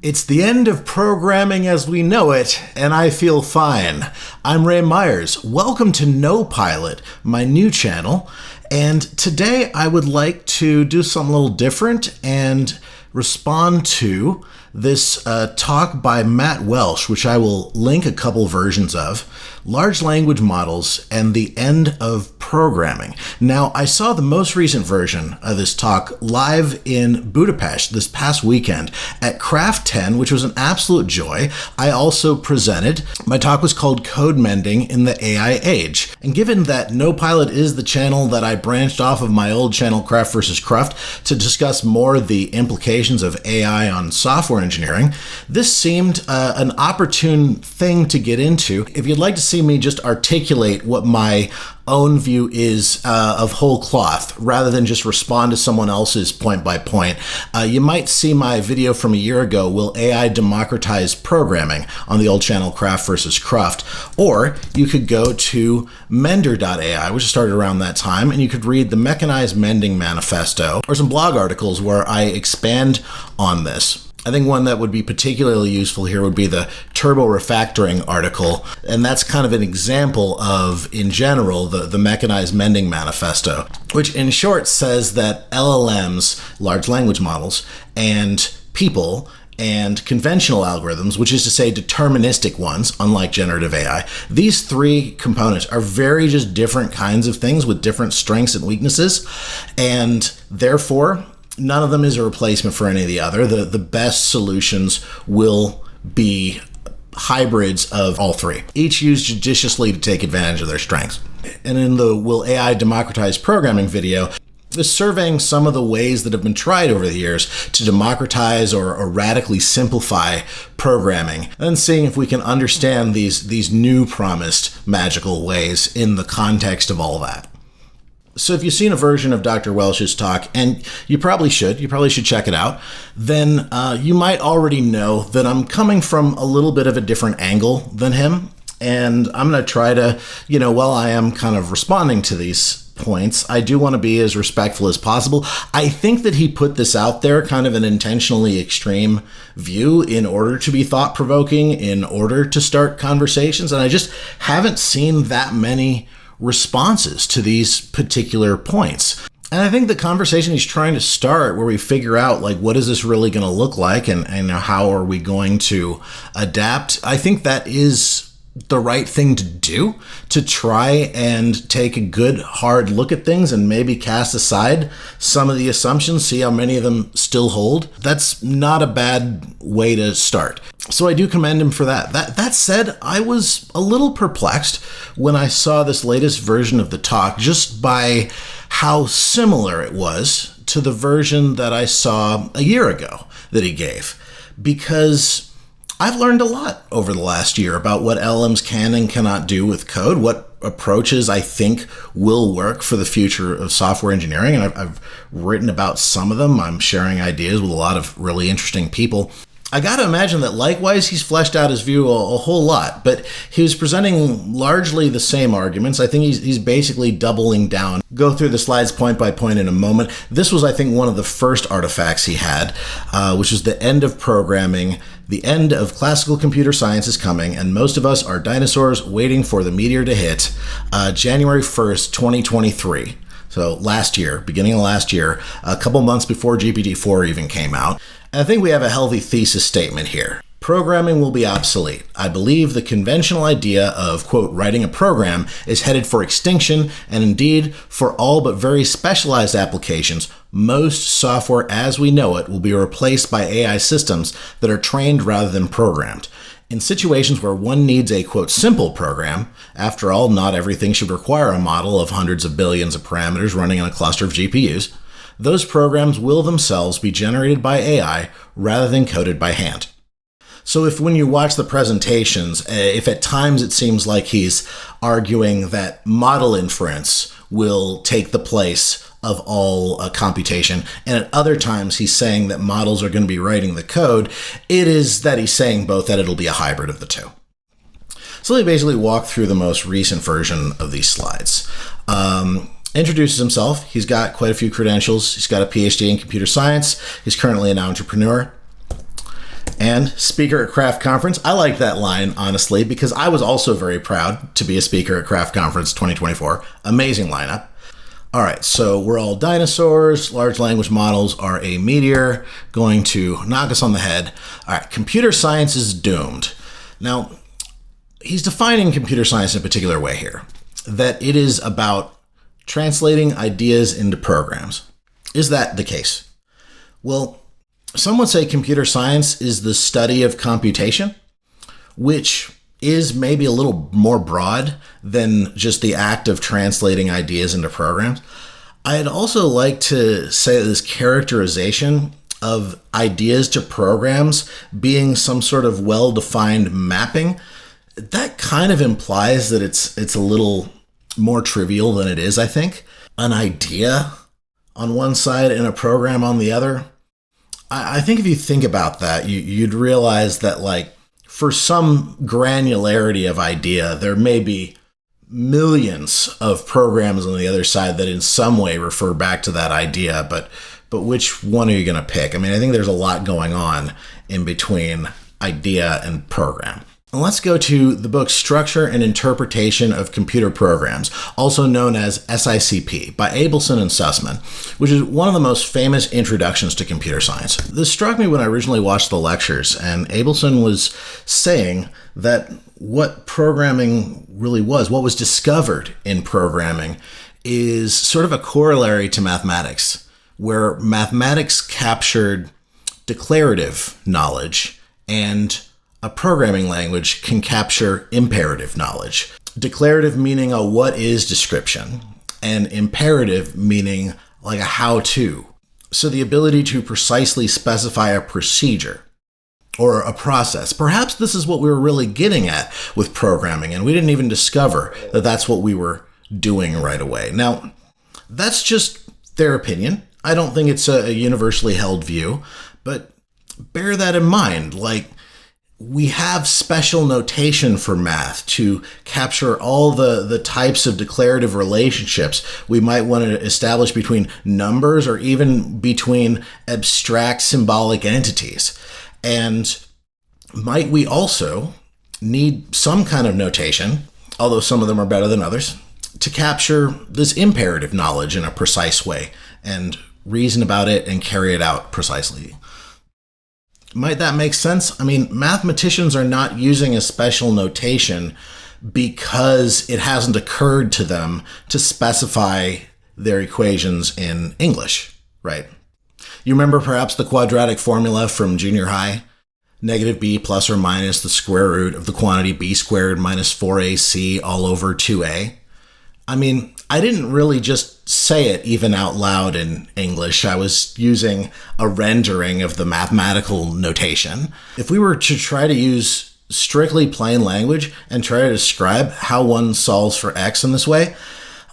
It's the end of programming as we know it, and I feel fine. I'm Ray Myers. Welcome to No Pilot, my new channel. And today I would like to do something a little different and respond to this talk by Matt Welsh, which I will link a couple versions of, Large Language Models and the End of Programming. Now, I saw the most recent version of this talk live in Budapest this past weekend at Cruft 10, which was an absolute joy. I also presented. My talk was called Code Mending in the AI Age. And given that No Pilot is the channel that I branched off of my old channel, Craft vs. Cruft, to discuss more the implications of AI on software engineering, this seemed an opportune thing to get into. If you'd like to see me just articulate what my own view is of whole cloth, rather than just respond to someone else's point by point, you might see my video from a year ago, Will AI Democratize Programming, on the old channel Craft vs. Cruft. Or you could go to Mender.AI, which started around that time, and you could read the Mechanized Mending Manifesto, or some blog articles where I expand on this. I think one that would be particularly useful here would be the turbo refactoring article, and that's kind of an example of, in general, the Mechanized Mending Manifesto, which in short says that LLMs, large language models, and people, and conventional algorithms, which is to say deterministic ones, unlike generative AI, these three components are very just different kinds of things with different strengths and weaknesses, and therefore, none of them is a replacement for any of the other. The best solutions will be hybrids of all three, each used judiciously to take advantage of their strengths. And in the Will AI Democratize Programming video, is surveying some of the ways that have been tried over the years to democratize or radically simplify programming, and seeing if we can understand these new promised magical ways in the context of all that. So if you've seen a version of Dr. Welsh's talk, and you probably should check it out, then you might already know that I'm coming from a little bit of a different angle than him. And I'm going to try to, while I am kind of responding to these points, I do want to be as respectful as possible. I think that he put this out there, kind of an intentionally extreme view, in order to be thought-provoking, in order to start conversations. And I just haven't seen that many responses to these particular points. And I think the conversation he's trying to start, where we figure out, like, what is this really going to look like, and how are we going to adapt, I think that is the right thing to do, to try and take a good hard look at things and maybe cast aside some of the assumptions, see how many of them still hold. That's not a bad way to start. So I do commend him for that. That said, I was a little perplexed when I saw this latest version of the talk, just by how similar it was to the version that I saw a year ago that he gave, because I've learned a lot over the last year about what LLMs can and cannot do with code, what approaches I think will work for the future of software engineering, and I've written about some of them. I'm sharing ideas with a lot of really interesting people. I got to imagine that likewise he's fleshed out his view a whole lot, but he was presenting largely the same arguments. I think he's basically doubling down. Go through the slides point by point in a moment. This was, I think, one of the first artifacts he had, which was the end of programming. The end of classical computer science is coming, and most of us are dinosaurs waiting for the meteor to hit. January 1st, 2023. So last year, beginning of last year, a couple months before GPT-4 even came out. And I think we have a healthy thesis statement here. Programming will be obsolete. I believe the conventional idea of, quote, writing a program is headed for extinction, and indeed, for all but very specialized applications, most software as we know it will be replaced by AI systems that are trained rather than programmed. In situations where one needs a, quote, simple program, after all, not everything should require a model of hundreds of billions of parameters running on a cluster of GPUs, those programs will themselves be generated by AI rather than coded by hand. So if when you watch the presentations, if at times it seems like he's arguing that model inference will take the place of all computation, and at other times he's saying that models are going to be writing the code, it is that he's saying both, that it'll be a hybrid of the two. So let me basically walk through the most recent version of these slides. Introduces himself. He's got quite a few credentials. He's got a PhD in computer science. He's currently an entrepreneur. and speaker at Craft Conference. I like that line, honestly, because I was also very proud to be a speaker at Craft Conference 2024. Amazing lineup. All right, so we're all dinosaurs. Large language models are a meteor going to knock us on the head. All right, computer science is doomed. Now, he's defining computer science in a particular way here, that it is about translating ideas into programs. Is that the case? Well, some would say computer science is the study of computation, which is maybe a little more broad than just the act of translating ideas into programs. I'd also like to say that this characterization of ideas to programs being some sort of well-defined mapping, that kind of implies that it's a little more trivial than it is, I think. An idea on one side and a program on the other. I think if you think about that, you'd realize that, like, for some granularity of idea, there may be millions of programs on the other side that in some way refer back to that idea, but which one are you going to pick? I mean, I think there's a lot going on in between idea and program. And let's go to the book Structure and Interpretation of Computer Programs, also known as SICP, by Abelson and Sussman, which is one of the most famous introductions to computer science. This struck me when I originally watched the lectures, and Abelson was saying that what programming really was, what was discovered in programming, is sort of a corollary to mathematics, where mathematics captured declarative knowledge and a programming language can capture imperative knowledge. Declarative meaning a what is description, and imperative meaning like a how to. So the ability to precisely specify a procedure or a process. Perhaps this is what we were really getting at with programming, and we didn't even discover that that's what we were doing right away. Now, that's just their opinion. I don't think it's a universally held view, but bear that in mind. Like, we have special notation for math to capture all the types of declarative relationships we might want to establish between numbers or even between abstract symbolic entities. And might we also need some kind of notation, although some of them are better than others, to capture this imperative knowledge in a precise way and reason about it and carry it out precisely. Might that make sense? I mean, mathematicians are not using a special notation because it hasn't occurred to them to specify their equations in English, right? You remember perhaps the quadratic formula from junior high? Negative b plus or minus the square root of the quantity b squared minus 4ac all over 2a. I mean, I didn't really just say it even out loud in English. I was using a rendering of the mathematical notation. If we were to try to use strictly plain language and try to describe how one solves for x in this way,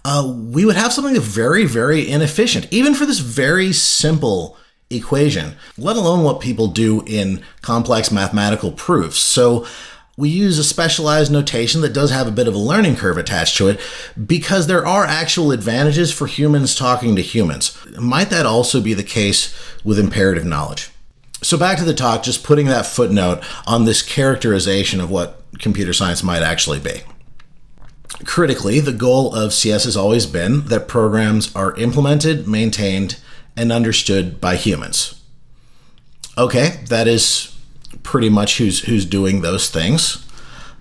we would have something very, very inefficient, even for this very simple equation, let alone what people do in complex mathematical proofs. So we use a specialized notation that does have a bit of a learning curve attached to it because there are actual advantages for humans talking to humans. Might that also be the case with imperative knowledge? So back to the talk, just putting that footnote on this characterization of what computer science might actually be. Critically, the goal of CS has always been that programs are implemented, maintained, and understood by humans. Okay, that is pretty much who's doing those things.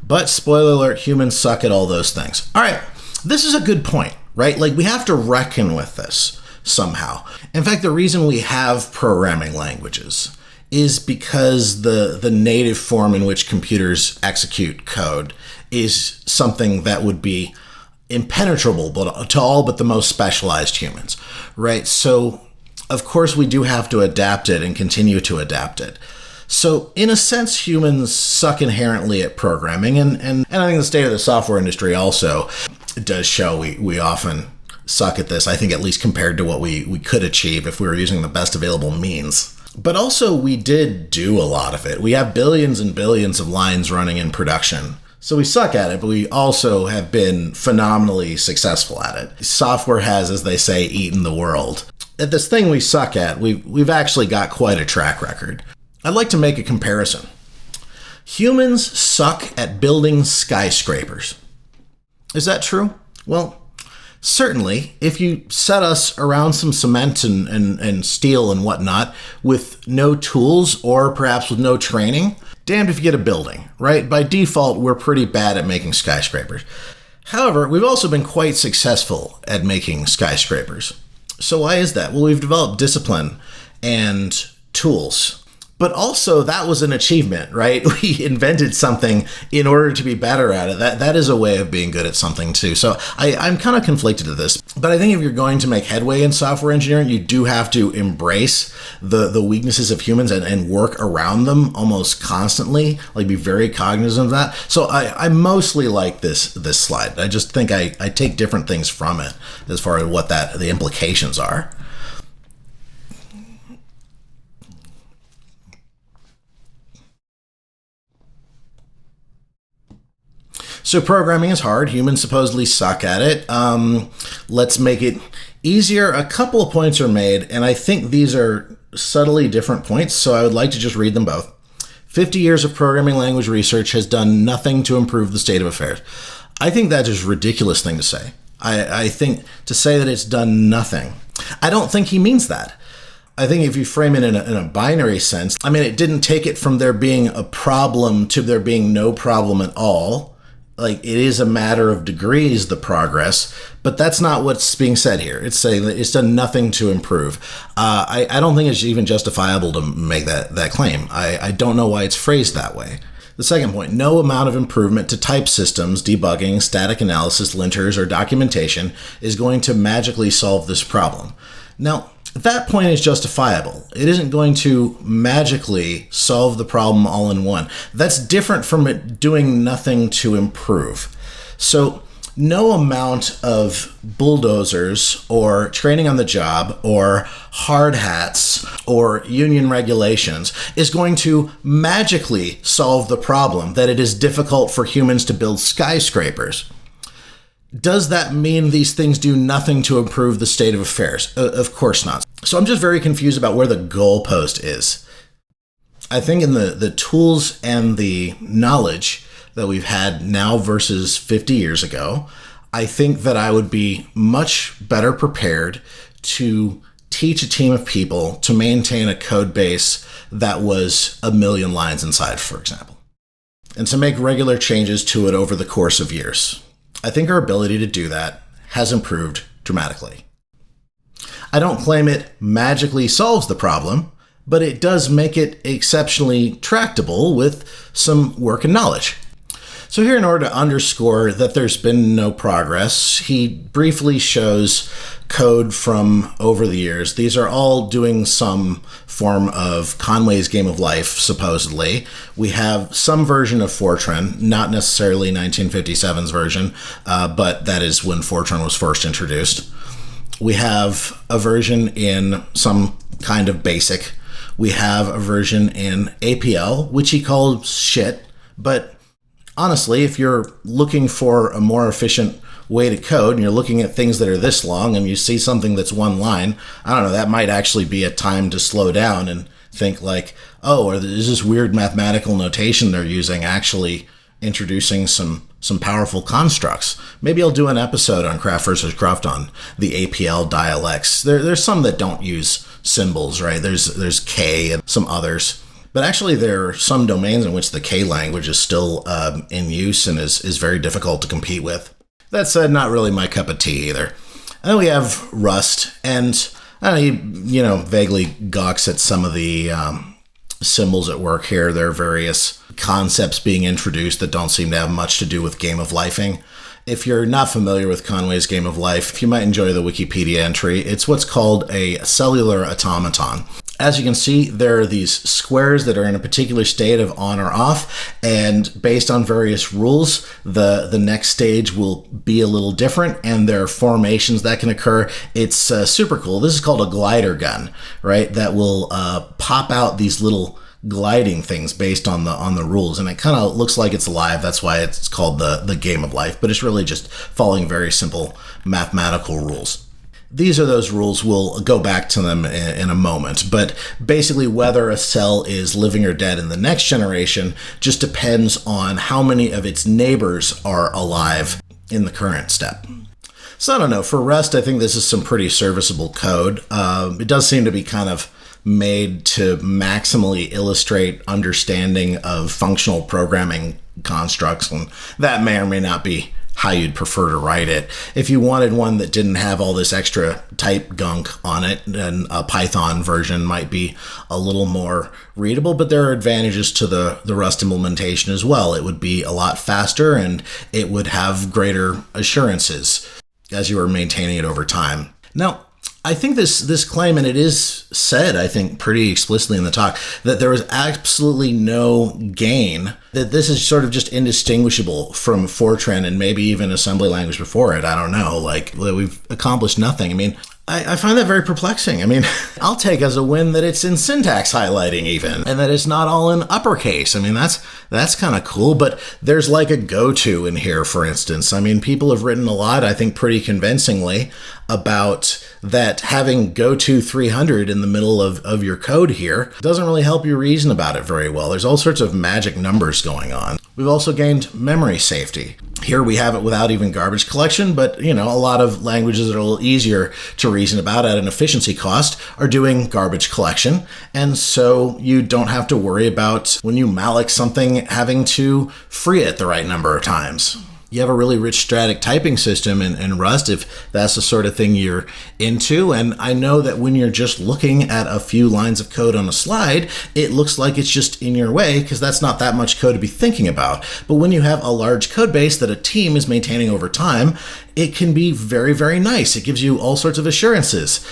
But spoiler alert, humans suck at all those things. All right, this is a good point, right? Like, we have to reckon with this somehow. In fact, the reason we have programming languages is because the native form in which computers execute code is something that would be impenetrable to all but the most specialized humans, right? So, of course, we do have to adapt it and continue to adapt it. So, in a sense, humans suck inherently at programming, and I think the state of the software industry also does show we often suck at this, I think, at least compared to what we could achieve if we were using the best available means. But also, we did do a lot of it. We have billions and billions of lines running in production. So we suck at it, but we also have been phenomenally successful at it. Software has, as they say, eaten the world. At this thing we suck at, we've actually got quite a track record. I'd like to make a comparison. Humans suck at building skyscrapers. Is that true? Well, certainly, if you set us around some cement and steel and whatnot with no tools or perhaps with no training, damned if you get a building, right? By default, we're pretty bad at making skyscrapers. However, we've also been quite successful at making skyscrapers. So why is that? Well, we've developed discipline and tools. But also, that was an achievement, right? We invented something in order to be better at it. That is a way of being good at something, too. So I'm kind of conflicted to this. But I think if you're going to make headway in software engineering, you do have to embrace the weaknesses of humans and work around them almost constantly, like be very cognizant of that. So I mostly like this slide. I just think I take different things from it as far as what the implications are. So programming is hard. Humans supposedly suck at it. Let's make it easier. A couple of points are made, and I think these are subtly different points, so I would like to just read them both. 50 years of programming language research has done nothing to improve the state of affairs. I think that is a ridiculous thing to say. I think to say that it's done nothing, I don't think he means that. I think if you frame it in a binary sense, I mean, it didn't take it from there being a problem to there being no problem at all. Like, it is a matter of degrees, the progress, but that's not what's being said here. It's saying that it's done nothing to improve. I don't think it's even justifiable to make that claim. I don't know why it's phrased that way. The second point, no amount of improvement to type systems, debugging, static analysis, linters, or documentation is going to magically solve this problem. Now, that point is justifiable. It isn't going to magically solve the problem all in one. That's different from it doing nothing to improve. So no amount of bulldozers or training on the job or hard hats or union regulations is going to magically solve the problem that it is difficult for humans to build skyscrapers. Does that mean these things do nothing to improve the state of affairs? Of course not. So I'm just very confused about where the goalpost is. I think in the tools and the knowledge that we've had now versus 50 years ago, I think that I would be much better prepared to teach a team of people to maintain a code base that was 1 million lines inside, for example, and to make regular changes to it over the course of years. I think our ability to do that has improved dramatically. I don't claim it magically solves the problem, but it does make it exceptionally tractable with some work and knowledge. So here, in order to underscore that there's been no progress, he briefly shows code from over the years. These are all doing some form of Conway's Game of Life, supposedly. We have some version of Fortran, not necessarily 1957's version, but that is when Fortran was first introduced. We have a version in some kind of BASIC. We have a version in APL, which he called shit, but honestly, if you're looking for a more efficient way to code and you're looking at things that are this long and you see something that's one line, I don't know, that might actually be a time to slow down and think like, oh, or is this weird mathematical notation they're using actually introducing some powerful constructs? Maybe I'll do an episode on Craft versus Cruft on the APL dialects. There's some that don't use symbols, right? There's K and some others. But actually, there are some domains in which the K language is still in use and is very difficult to compete with. That said, not really my cup of tea either. And then we have Rust, and I don't know, he vaguely gawks at some of the symbols at work here. There are various concepts being introduced that don't seem to have much to do with game of lifing. If you're not familiar with Conway's Game of Life, you might enjoy the Wikipedia entry. It's what's called a cellular automaton. As you can see, there are these squares that are in a particular state of on or off, and based on various rules, the next stage will be a little different, and there are formations that can occur. It's super cool. This is called a glider gun, right? That will pop out these little gliding things based on the rules, and it kind of looks like it's alive. That's why it's called the Game of Life, but it's really just following very simple mathematical rules. These are those rules. We'll go back to them in a moment. But basically, whether a cell is living or dead in the next generation just depends on how many of its neighbors are alive in the current step. So I don't know. For Rust, I think this is some pretty serviceable code. It does seem to be kind of made to maximally illustrate understanding of functional programming constructs, and that may or may not be how you'd prefer to write it. If you wanted one that didn't have all this extra type gunk on it, then a Python version might be a little more readable, but there are advantages to the Rust implementation as well. It would be a lot faster, and it would have greater assurances as you are maintaining it over time. Now, I think this claim, and it is said, I think, pretty explicitly in the talk, that there is absolutely no gain, that this is sort of just indistinguishable from Fortran and maybe even assembly language before it. I don't know, like, we've accomplished nothing. I mean, I find that very perplexing. I mean, I'll take as a win that it's in syntax highlighting even, and that it's not all in uppercase. I mean, that's kind of cool, but there's like a go-to in here, for instance. I mean, people have written a lot, I think pretty convincingly, about that having go-to 300 in the middle of your code here doesn't really help you reason about it very well. There's all sorts of magic numbers going on. We've also gained memory safety. Here we have it without even garbage collection, but a lot of languages that are a little easier to reason about at an efficiency cost are doing garbage collection. And so you don't have to worry about, when you malloc something, having to free it the right number of times. You have a really rich static typing system in Rust, if that's the sort of thing you're into. And I know that when you're just looking at a few lines of code on a slide, it looks like it's just in your way, because that's not that much code to be thinking about. But when you have a large code base that a team is maintaining over time, it can be very, very nice. It gives you all sorts of assurances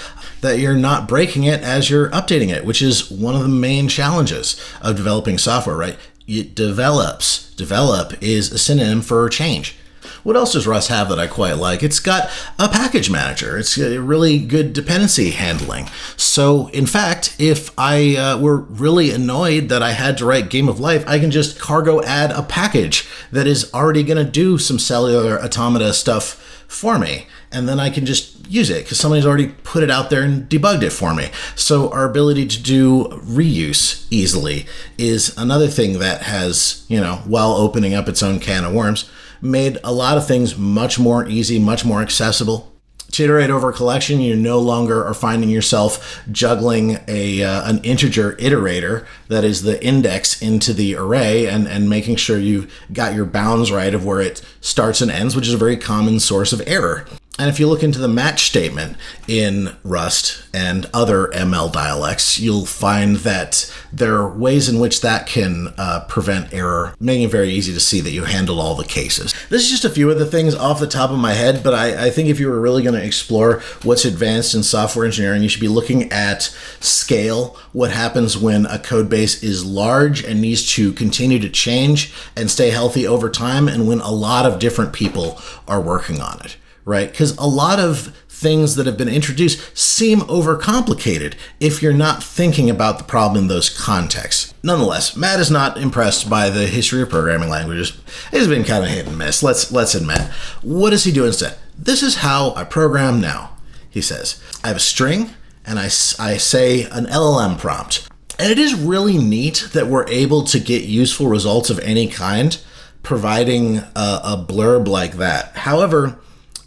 that you're not breaking it as you're updating it, which is one of the main challenges of developing software, right? It develops. Develop is a synonym for change. What else does Rust have that I quite like? It's got a package manager. It's a really good dependency handling. So, in fact, if I were really annoyed that I had to write Game of Life, I can just cargo add a package that is already going to do some cellular automata stuff for me. And then I can just use it because somebody's already put it out there and debugged it for me. So our ability to do reuse easily is another thing that has, while opening up its own can of worms, made a lot of things much more easy, much more accessible. To iterate over a collection, you no longer are finding yourself juggling an integer iterator that is the index into the array and making sure you got your bounds right of where it starts and ends, which is a very common source of error. And if you look into the match statement in Rust and other ML dialects, you'll find that there are ways in which that can prevent error, making it very easy to see that you handle all the cases. This is just a few of the things off the top of my head, but I think if you were really going to explore what's advanced in software engineering, you should be looking at scale, what happens when a code base is large and needs to continue to change and stay healthy over time, and when a lot of different people are working on it. Right? Because a lot of things that have been introduced seem overcomplicated if you're not thinking about the problem in those contexts. Nonetheless, Matt is not impressed by the history of programming languages. It's been kind of hit and miss, let's admit. What does he do instead? This is how I program now, he says. I have a string, and I say an LLM prompt. And it is really neat that we're able to get useful results of any kind, providing a blurb like that. However,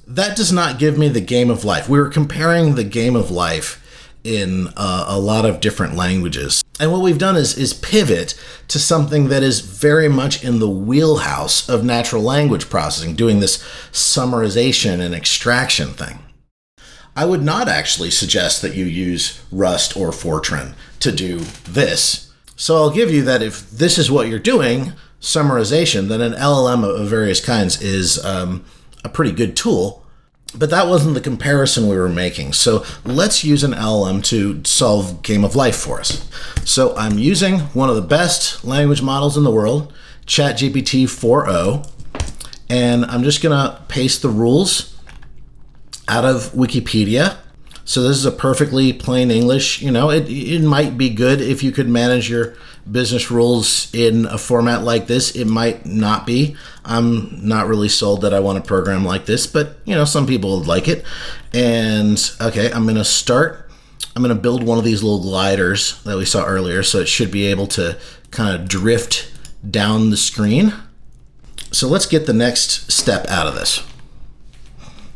that does not give me the game of life. We were comparing the game of life in a lot of different languages. And what we've done is pivot to something that is very much in the wheelhouse of natural language processing, doing this summarization and extraction thing. I would not actually suggest that you use Rust or Fortran to do this. So I'll give you that if this is what you're doing, summarization, then an LLM of various kinds is a pretty good tool, but that wasn't the comparison we were making. So let's use an LLM to solve Game of Life for us. So I'm using one of the best language models in the world, ChatGPT 4o, and I'm just gonna paste the rules out of Wikipedia. So this is a perfectly plain English. It might be good if you could manage your business rules in a format like this. It might not be. I'm not really sold that I want to program like this, but some people would like it. And okay, I'm going to build one of these little gliders that we saw earlier, so it should be able to kind of drift down the screen. So let's get the next step out of this.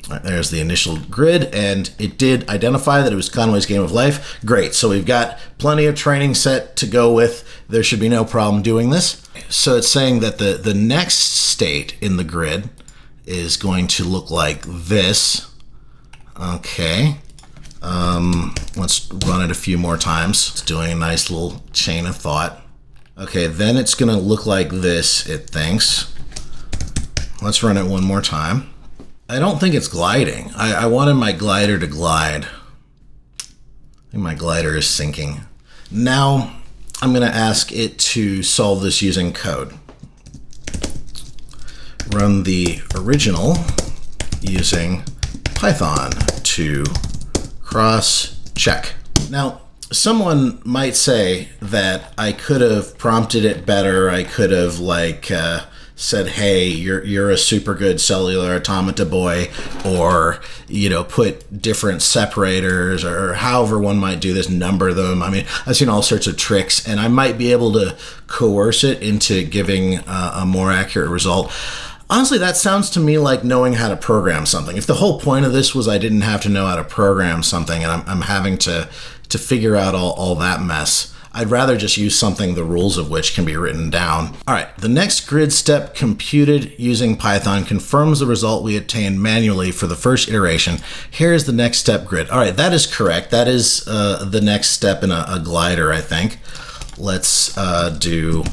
All right, there's the initial grid, and it did identify that it was Conway's Game of Life. Great, so we've got plenty of training set to go with. There should be no problem doing this. So it's saying that the next state in the grid is going to look like this. Okay. Let's run it a few more times. It's doing a nice little chain of thought. Okay, then it's going to look like this, it thinks. Let's run it one more time. I don't think it's gliding. I wanted my glider to glide. I think my glider is sinking. Now, I'm going to ask it to solve this using code. Run the original using Python to cross-check. Now, someone might say that I could have prompted it better. I could have said, "Hey, you're a super good cellular automata boy," or put different separators, or however one might do this, number them. I mean, I've seen all sorts of tricks, and I might be able to coerce it into giving a more accurate result. Honestly, that sounds to me like knowing how to program something. If the whole point of this was I didn't have to know how to program something, and I'm having to figure out all that mess, I'd rather just use something the rules of which can be written down. All right, the next grid step computed using Python confirms the result we obtained manually for the first iteration. Here's the next step grid. All right, that is correct. That is the next step in a glider, I think. Let's do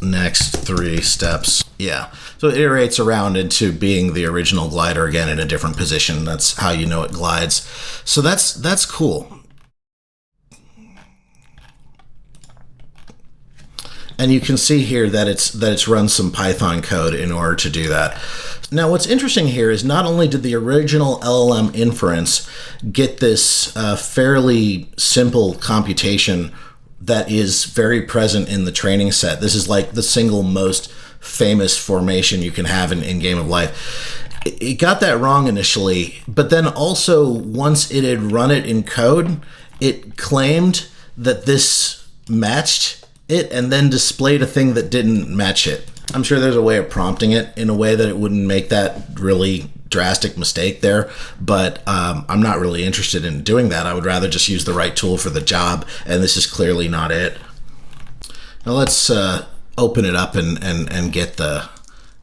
next 3 steps. Yeah, so it iterates around into being the original glider again in a different position. That's how you know it glides. So that's cool. And you can see here that it's run some Python code in order to do that. Now, what's interesting here is not only did the original LLM inference get this fairly simple computation that is very present in the training set. This is like the single most famous formation you can have in Game of Life. It got that wrong initially, but then also once it had run it in code, it claimed that this matched it and then displayed a thing that didn't match it. I'm sure there's a way of prompting it in a way that it wouldn't make that really drastic mistake there, but I'm not really interested in doing that. I would rather just use the right tool for the job, and this is clearly not it. Now let's open it up and get the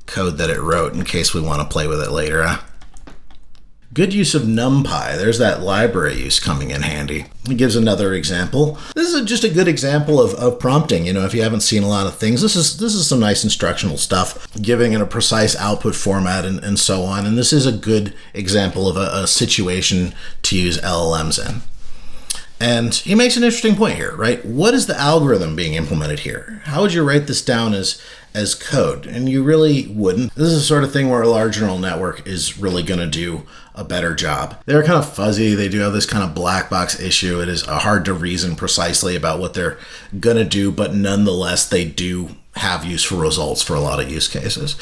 code that it wrote in case we want to play with it later. Good use of NumPy. There's that library use coming in handy. It gives another example. This is just a good example of prompting. If you haven't seen a lot of things, this is some nice instructional stuff, giving it a precise output format and so on. And this is a good example of a situation to use LLMs in. And he makes an interesting point here, right? What is the algorithm being implemented here? How would you write this down as code? And you really wouldn't. This is the sort of thing where a large neural network is really going to do a better job. They're kind of fuzzy. They do have this kind of black box issue. It is hard to reason precisely about what they're going to do, but nonetheless, they do have useful results for a lot of use cases.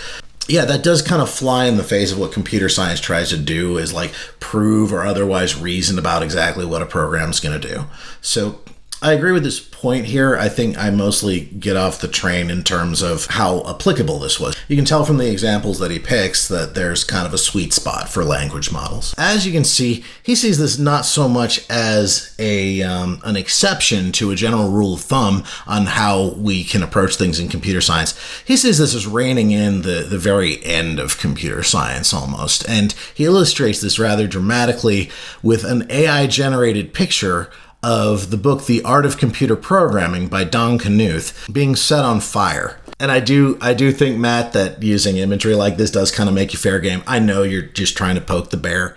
Yeah, that does kind of fly in the face of what computer science tries to do, is like prove or otherwise reason about exactly what a program's going to do. So I agree with this point here. I think I mostly get off the train in terms of how applicable this was. You can tell from the examples that he picks that there's kind of a sweet spot for language models. As you can see, he sees this not so much as an exception to a general rule of thumb on how we can approach things in computer science. He sees this as reining in the very end of computer science almost. And he illustrates this rather dramatically with an AI-generated picture of the book The Art of Computer Programming by Don Knuth being set on fire. And I do think, Matt, that using imagery like this does kind of make you fair game. I know you're just trying to poke the bear,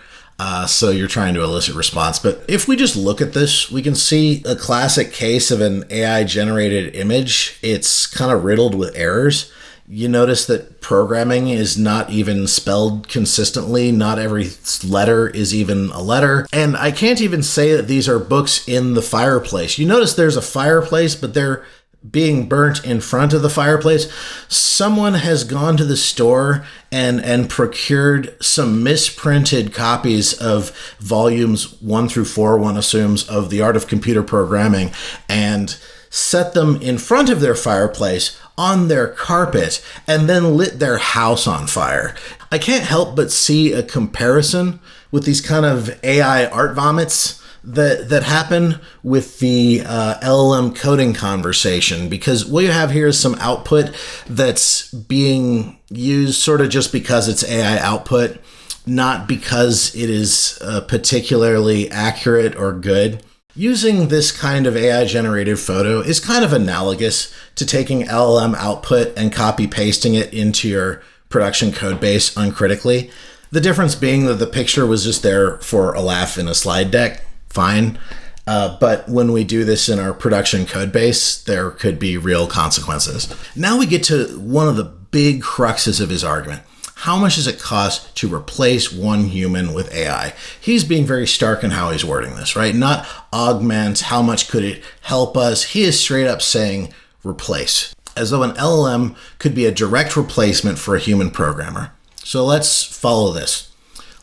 so you're trying to elicit response. But if we just look at this, we can see a classic case of an AI-generated image. It's kind of riddled with errors. You notice that programming is not even spelled consistently. Not every letter is even a letter. And I can't even say that these are books in the fireplace. You notice there's a fireplace, but they're being burnt in front of the fireplace, someone has gone to the store and procured some misprinted copies of volumes 1 through 4, one assumes, of The Art of Computer Programming, and set them in front of their fireplace on their carpet, and then lit their house on fire. I can't help but see a comparison with these kind of AI art vomits that happen with the LLM coding conversation, because what you have here is some output that's being used sort of just because it's AI output, not because it is particularly accurate or good. Using this kind of AI-generated photo is kind of analogous to taking LLM output and copy-pasting it into your production code base uncritically. The difference being that the picture was just there for a laugh in a slide deck. Fine. But when we do this in our production code base, there could be real consequences. Now we get to one of the big cruxes of his argument. How much does it cost to replace one human with AI? He's being very stark in how he's wording this, right? Not augment, how much could it help us? He is straight up saying replace, as though an LLM could be a direct replacement for a human programmer. So let's follow this.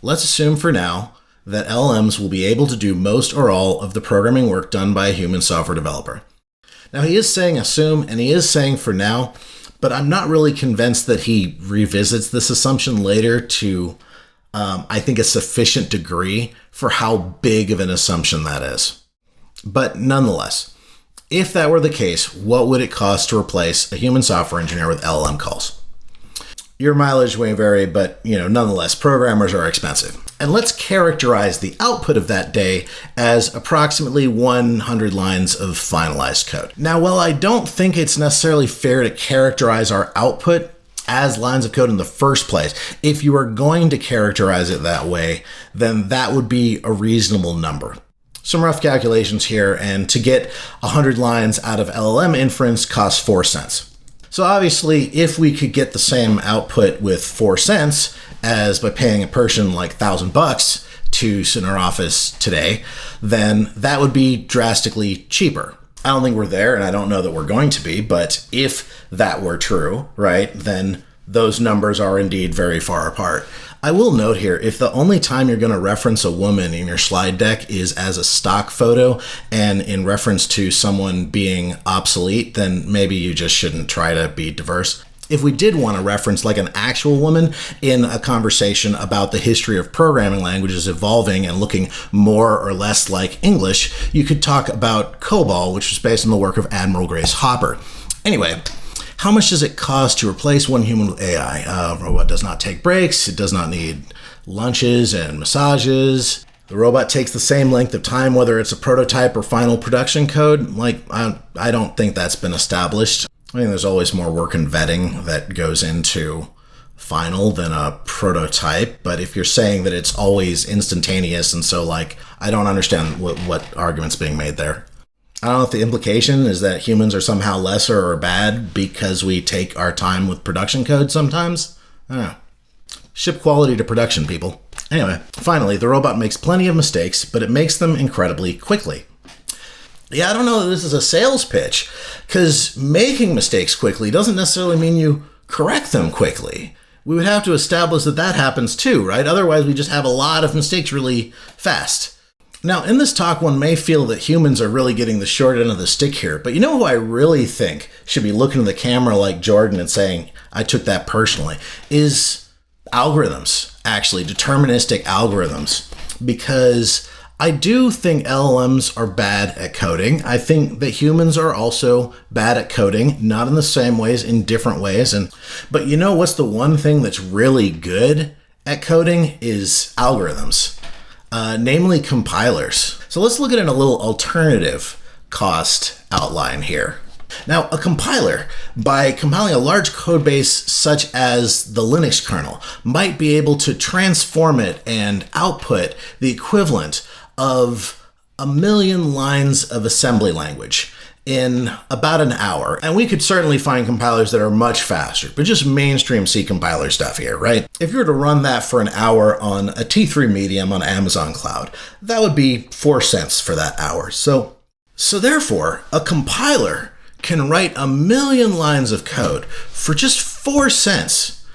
Let's assume for now that LLMs will be able to do most or all of the programming work done by a human software developer. Now, he is saying assume, and he is saying for now, but I'm not really convinced that he revisits this assumption later to, I think, a sufficient degree for how big of an assumption that is. But nonetheless, if that were the case, what would it cost to replace a human software engineer with LLM calls? Your mileage may vary, but nonetheless, programmers are expensive. And let's characterize the output of that day as approximately 100 lines of finalized code. Now, while I don't think it's necessarily fair to characterize our output as lines of code in the first place, if you are going to characterize it that way, then that would be a reasonable number. Some rough calculations here, and to get 100 lines out of LLM inference costs 4 cents. So obviously, if we could get the same output with 4 cents as by paying a person like $1,000 to sit in our office today, then that would be drastically cheaper. I don't think we're there, and I don't know that we're going to be, but if that were true, right, then those numbers are indeed very far apart. I will note here, if the only time you're going to reference a woman in your slide deck is as a stock photo and in reference to someone being obsolete, then maybe you just shouldn't try to be diverse. If we did want to reference like an actual woman in a conversation about the history of programming languages evolving and looking more or less like English, you could talk about COBOL, which was based on the work of Admiral Grace Hopper. Anyway, how much does it cost to replace one human with AI? The robot does not take breaks. It does not need lunches and massages. The robot takes the same length of time, whether it's a prototype or final production code. I don't think that's been established. I think there's always more work and vetting that goes into final than a prototype. But if you're saying that it's always instantaneous, and so I don't understand what argument's being made there. I don't know if the implication is that humans are somehow lesser or bad because we take our time with production code sometimes. I don't know. Ship quality to production, people. Anyway, finally, the robot makes plenty of mistakes, but it makes them incredibly quickly. Yeah, I don't know that this is a sales pitch, because making mistakes quickly doesn't necessarily mean you correct them quickly. We would have to establish that that happens too, right? Otherwise, we just have a lot of mistakes really fast. Now, in this talk, one may feel that humans are really getting the short end of the stick here, but you know who I really think should be looking at the camera like Jordan and saying, I took that personally, is algorithms, actually, deterministic algorithms, because I do think LLMs are bad at coding. I think that humans are also bad at coding, not in the same ways, in different ways. But you know what's the one thing that's really good at coding is algorithms. Namely compilers. So let's look at a little alternative cost outline here. Now, a compiler, by compiling a large code base such as the Linux kernel, might be able to transform it and output the equivalent of 1 million lines of assembly language in about an hour. And we could certainly find compilers that are much faster, but just mainstream C compiler stuff here, right? If you were to run that for an hour on a T3 medium on Amazon Cloud, that would be 4 cents for that hour. So therefore, a compiler can write 1 million lines of code for just 4 cents.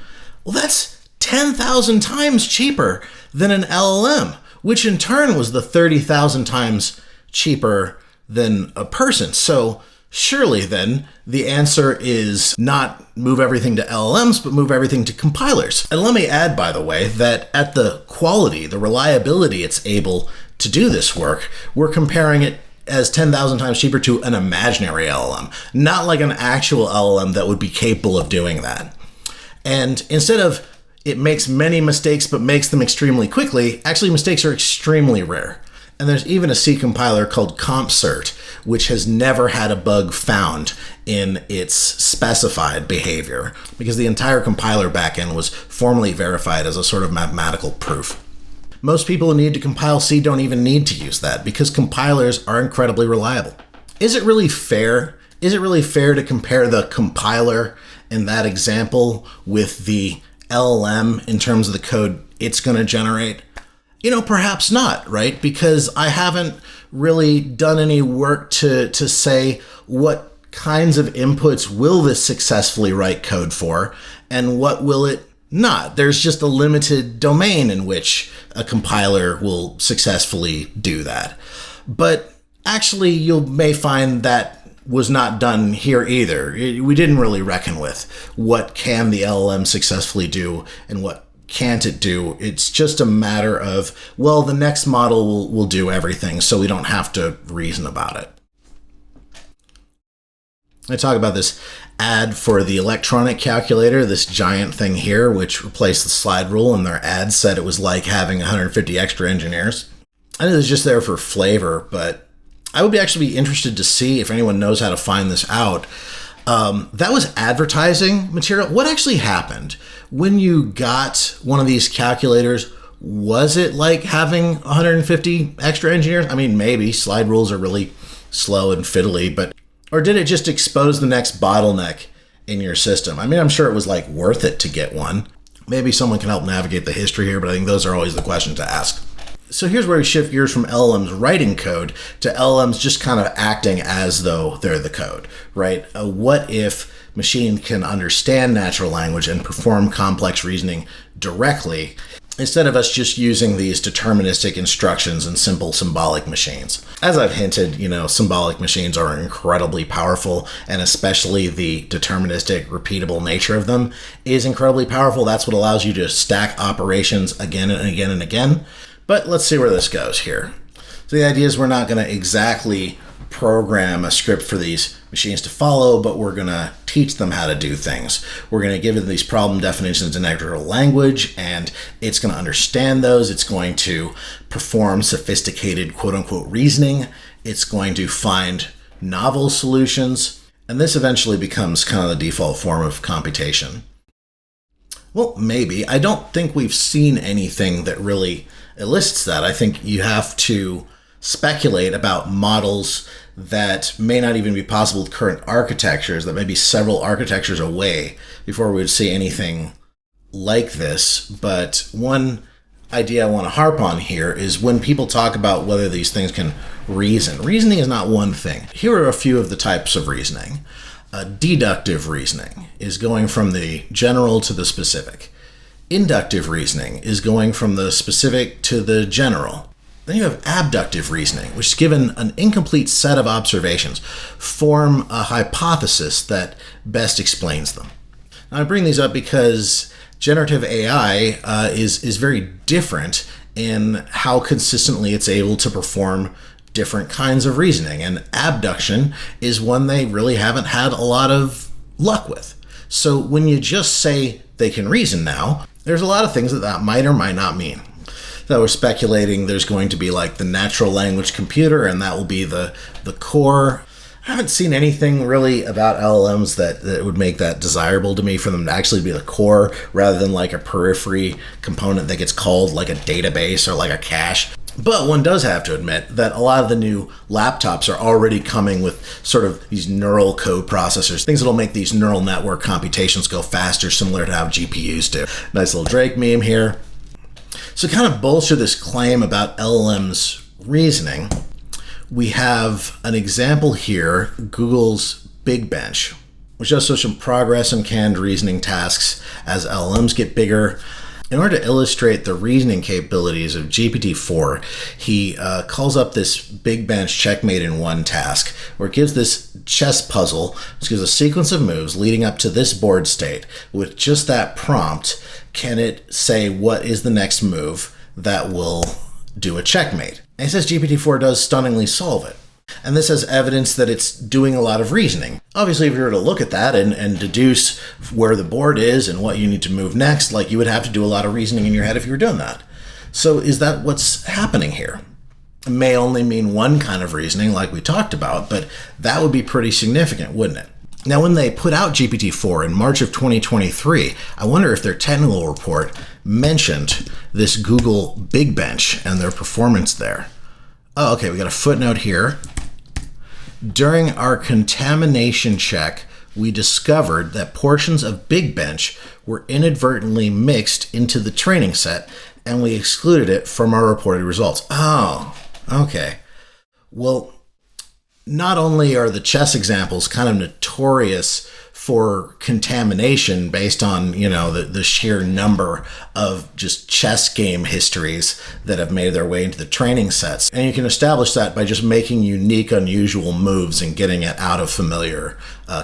Well, that's 10,000 times cheaper than an LLM, which in turn was the 30,000 times cheaper than a person. So surely then the answer is not move everything to LLMs, but move everything to compilers. And let me add, by the way, that at the quality, the reliability it's able to do this work, we're comparing it as 10,000 times cheaper to an imaginary LLM, not like an actual LLM that would be capable of doing that. And instead of it makes many mistakes but makes them extremely quickly, actually mistakes are extremely rare. And there's even a C compiler called CompCert, which has never had a bug found in its specified behavior because the entire compiler backend was formally verified as a sort of mathematical proof. Most people who need to compile C don't even need to use that because compilers are incredibly reliable. Is it really fair? Is it really fair to compare the compiler in that example with the LLM in terms of the code it's going to generate? Perhaps not, right? Because I haven't really done any work to say what kinds of inputs will this successfully write code for and what will it not. There's just a limited domain in which a compiler will successfully do that. But actually, you may find that was not done here either. We didn't really reckon with what can the LLM successfully do and what can't it do. It's just a matter of, well, the next model will do everything, so we don't have to reason about it. I talk about this ad for the electronic calculator, this giant thing here, which replaced the slide rule, and their ad said it was like having 150 extra engineers. I know it's just there for flavor, but I would actually be interested to see if anyone knows how to find this out. That was advertising material. What actually happened when you got one of these calculators? Was it like having 150 extra engineers? I mean, maybe slide rules are really slow and fiddly, but or did it just expose the next bottleneck in your system? I mean, I'm sure it was like worth it to get one. Maybe someone can help navigate the history here, but I think those are always the questions to ask. So here's where we shift gears from LLMs writing code to LLMs just kind of acting as though they're the code, right? What if machine can understand natural language and perform complex reasoning directly instead of us just using these deterministic instructions and simple symbolic machines? As I've hinted, symbolic machines are incredibly powerful, and especially the deterministic, repeatable nature of them is incredibly powerful. That's what allows you to stack operations again and again and again. But let's see where this goes here. So the idea is we're not going to exactly program a script for these machines to follow, but we're going to teach them how to do things. We're going to give them these problem definitions in natural language, and it's going to understand those. It's going to perform sophisticated quote-unquote reasoning. It's going to find novel solutions, and this eventually becomes kind of the default form of computation. Well, maybe. I don't think we've seen anything that really elicits that. I think you have to speculate about models that may not even be possible with current architectures, that may be several architectures away before we would see anything like this. But one idea I want to harp on here is when people talk about whether these things can reason. Reasoning is not one thing. Here are a few of the types of reasoning. Deductive reasoning is going from the general to the specific. Inductive reasoning is going from the specific to the general. Then you have abductive reasoning, which is given an incomplete set of observations, form a hypothesis that best explains them. Now, I bring these up because generative AI is very different in how consistently it's able to perform different kinds of reasoning, and abduction is one they really haven't had a lot of luck with. So when you just say they can reason now, there's a lot of things that might or might not mean. So we're speculating there's going to be like the natural language computer, and that will be the core. I haven't seen anything really about LLMs that would make that desirable to me, for them to actually be the core rather than like a periphery component that gets called like a database or like a cache. But one does have to admit that a lot of the new laptops are already coming with sort of these neural code processors, things that'll make these neural network computations go faster, similar to how GPUs do. Nice little Drake meme here. So kind of bolster this claim about LLM's reasoning, we have an example here, Google's Big Bench, which does show some progress in canned reasoning tasks as LLMs get bigger. In order to illustrate the reasoning capabilities of GPT-4, he calls up this Big Bench checkmate in one task, where it gives this chess puzzle, which gives a sequence of moves leading up to this board state. With just that prompt, can it say what is the next move that will do a checkmate? And he says GPT-4 does stunningly solve it. And this has evidence that it's doing a lot of reasoning. Obviously, if you were to look at that and deduce where the board is and what you need to move next, like, you would have to do a lot of reasoning in your head if you were doing that. So is that what's happening here? It may only mean one kind of reasoning, like we talked about, but that would be pretty significant, wouldn't it? Now, when they put out GPT-4 in March of 2023, I wonder if their technical report mentioned this Google Big Bench and their performance there. Oh, okay, we got a footnote here. During our contamination check, we discovered that portions of Big Bench were inadvertently mixed into the training set, and we excluded it from our reported results. Oh, okay. Well, not only are the chess examples kind of notorious for contamination based on, the sheer number of just chess game histories that have made their way into the training sets. And you can establish that by just making unique, unusual moves and getting it out of familiar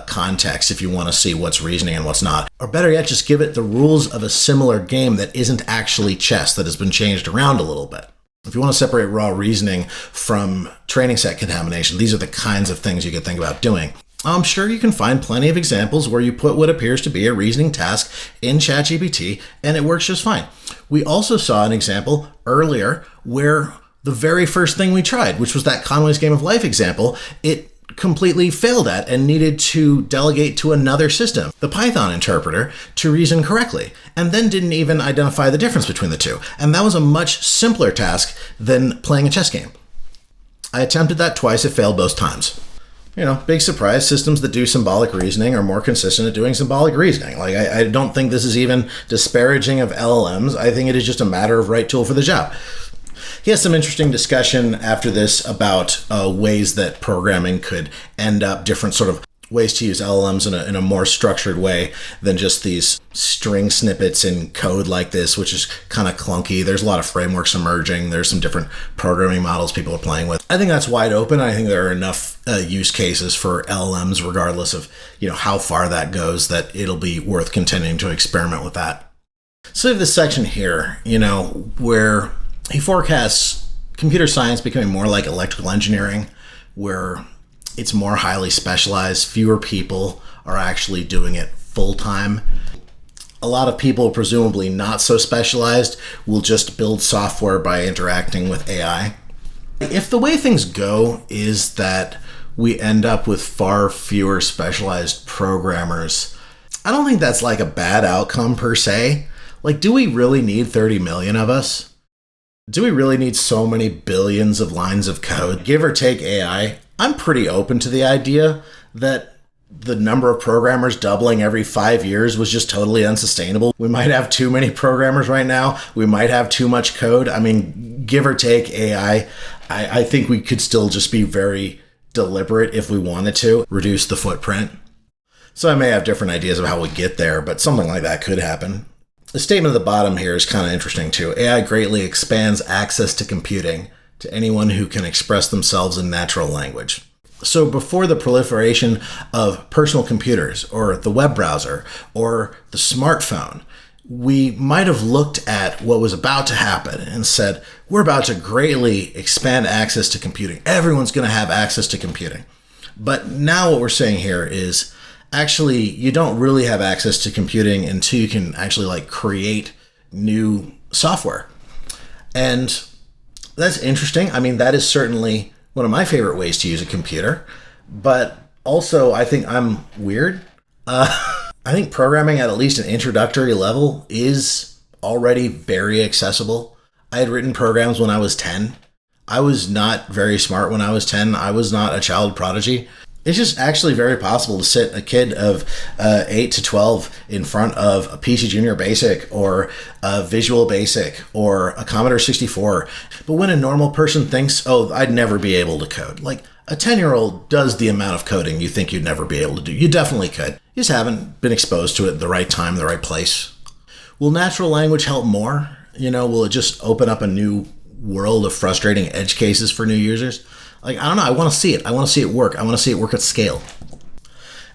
context if you want to see what's reasoning and what's not. Or better yet, just give it the rules of a similar game that isn't actually chess, that has been changed around a little bit. If you want to separate raw reasoning from training set contamination, these are the kinds of things you could think about doing. I'm sure you can find plenty of examples where you put what appears to be a reasoning task in ChatGPT and it works just fine. We also saw an example earlier where the very first thing we tried, which was that Conway's Game of Life example, it completely failed at and needed to delegate to another system, the Python interpreter, to reason correctly, and then didn't even identify the difference between the two. And that was a much simpler task than playing a chess game. I attempted that twice, it failed both times. Big surprise, systems that do symbolic reasoning are more consistent at doing symbolic reasoning. Like, I don't think this is even disparaging of LLMs. I think it is just a matter of right tool for the job. He has some interesting discussion after this about ways that programming could end up different sort of ways to use LLMs in a more structured way than just these string snippets in code like this, which is kind of clunky. There's a lot of frameworks emerging. There's some different programming models people are playing with. I think that's wide open. I think there are enough use cases for LLMs, regardless of how far that goes, that it'll be worth continuing to experiment with that. So we have this section here, where he forecasts computer science becoming more like electrical engineering, where it's more highly specialized. Fewer people are actually doing it full-time. A lot of people, presumably not so specialized, will just build software by interacting with AI. If the way things go is that we end up with far fewer specialized programmers, I don't think that's like a bad outcome per se. Like, do we really need 30 million of us? Do we really need so many billions of lines of code? Give or take AI, I'm pretty open to the idea that the number of programmers doubling every 5 years was just totally unsustainable. We might have too many programmers right now. We might have too much code. I mean, give or take AI, I think we could still just be very deliberate if we wanted to reduce the footprint. So I may have different ideas of how we get there, but something like that could happen. The statement at the bottom here is kind of interesting too. AI greatly expands access to computing to anyone who can express themselves in natural language. So before the proliferation of personal computers or the web browser or the smartphone, we might have looked at what was about to happen and said, we're about to greatly expand access to computing. Everyone's going to have access to computing. But now what we're saying here is, actually, you don't really have access to computing until you can actually create new software. And that's interesting. I mean, that is certainly one of my favorite ways to use a computer, but also I think I'm weird. I think programming at least an introductory level is already very accessible. I had written programs when I was 10. I was not very smart when I was 10. I was not a child prodigy. It's just actually very possible to sit a kid of 8 to 12 in front of a PC Junior Basic or a Visual Basic or a Commodore 64. But when a normal person thinks, oh, I'd never be able to code, A 10-year-old does the amount of coding you think you'd never be able to do. You definitely could. You just haven't been exposed to it at the right time, the right place. Will natural language help more? Will it just open up a new world of frustrating edge cases for new users? I don't know. I want to see it. I want to see it work. I want to see it work at scale.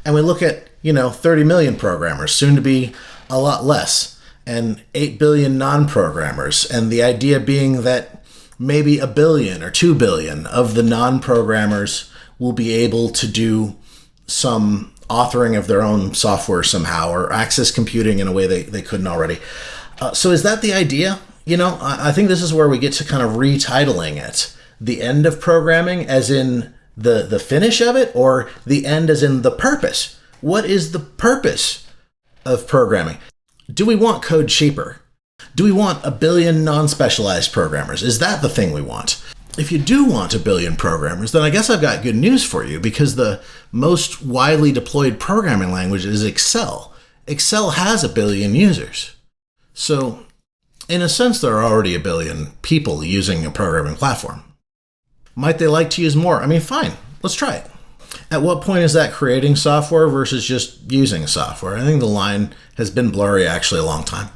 And we look at, 30 million programmers, soon to be a lot less, and 8 billion non-programmers. And the idea being that maybe 1 billion or 2 billion of the non-programmers will be able to do some authoring of their own software somehow, or access computing in a way they couldn't already. So is that the idea? I think this is where we get to kind of retitling it. The end of programming as in the finish of it, or the end as in the purpose? What is the purpose of programming? Do we want code cheaper? Do we want 1 billion non-specialized programmers? Is that the thing we want? If you do want 1 billion programmers, then I guess I've got good news for you, because the most widely deployed programming language is Excel. Excel has 1 billion users. So in a sense, there are already 1 billion people using a programming platform. Might they like to use more? Fine, let's try it. At what point is that creating software versus just using software? I think the line has been blurry actually a long time.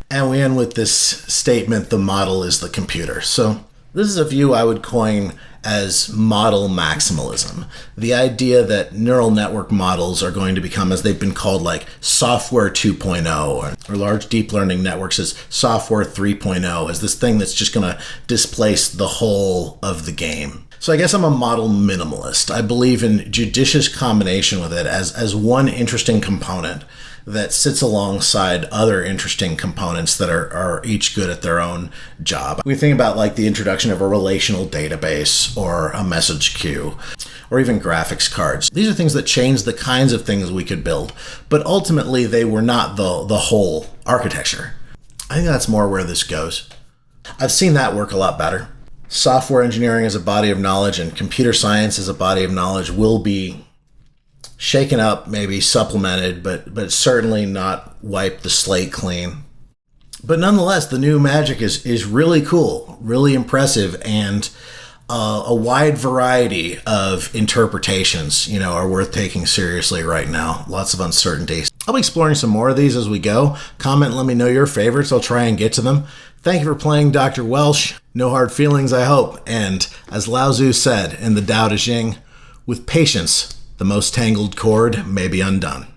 And we end with this statement: the model is the computer. So this is a view I would coin as model maximalism. The idea that neural network models are going to become, as they've been called, like software 2.0, or large deep learning networks as software 3.0, as this thing that's just going to displace the whole of the game. So I guess I'm a model minimalist. I believe in judicious combination with it as one interesting component that sits alongside other interesting components that are each good at their own job. We think about like the introduction of a relational database or a message queue or even graphics cards. These are things that change the kinds of things we could build, but ultimately they were not the whole architecture. I think that's more where this goes. I've seen that work a lot better. Software engineering as a body of knowledge and computer science as a body of knowledge will be shaken up, maybe supplemented, but certainly not wipe the slate clean. But nonetheless, the new magic is really cool, really impressive, and a wide variety of interpretations, are worth taking seriously right now. Lots of uncertainties. I'll be exploring some more of these as we go. Comment and let me know your favorites. I'll try and get to them. Thank you for playing Dr. Welsh. No hard feelings, I hope. And as Lao Tzu said in the Tao Te Ching, with patience, the most tangled cord may be undone.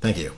Thank you.